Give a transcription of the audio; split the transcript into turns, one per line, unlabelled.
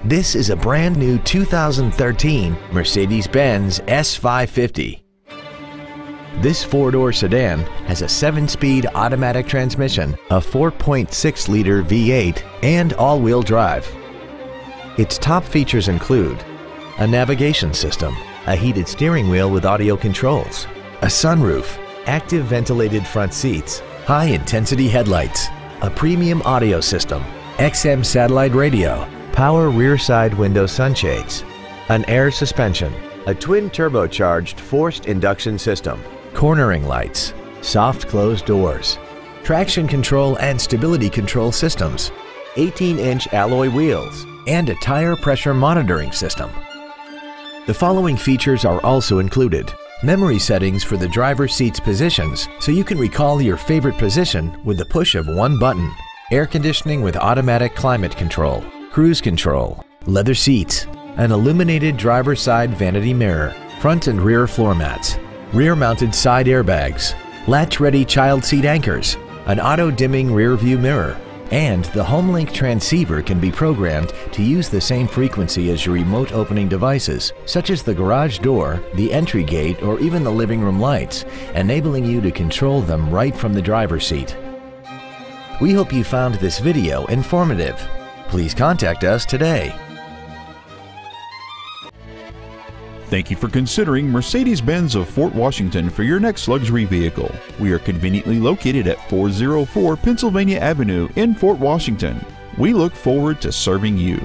This is a brand new 2013 Mercedes-Benz S550. This four-door sedan has a 7-speed automatic transmission, a 4.6-liter V8, and all-wheel drive. Its top features include a navigation system, a heated steering wheel with audio controls, a sunroof, active ventilated front seats, high-intensity headlights, a premium audio system, XM satellite radio, power rear side window sunshades, an air suspension, a twin turbocharged forced induction system, cornering lights, soft closed doors, traction control and stability control systems, 18-inch alloy wheels, and a tire pressure monitoring system. The following features are also included: memory settings for the driver's seat's positions so you can recall your favorite position with the push of one button, air conditioning with automatic climate control, cruise control, leather seats, an illuminated driver's side vanity mirror, front and rear floor mats, rear-mounted side airbags, latch-ready child seat anchors, an auto-dimming rear-view mirror, and the HomeLink transceiver can be programmed to use the same frequency as your remote opening devices, such as the garage door, the entry gate, or even the living room lights, enabling you to control them right from the driver's seat. We hope you found this video informative. Please contact us today.
Thank you for considering Mercedes-Benz of Fort Washington for your next luxury vehicle. We are conveniently located at 404 Pennsylvania Avenue in Fort Washington. We look forward to serving you.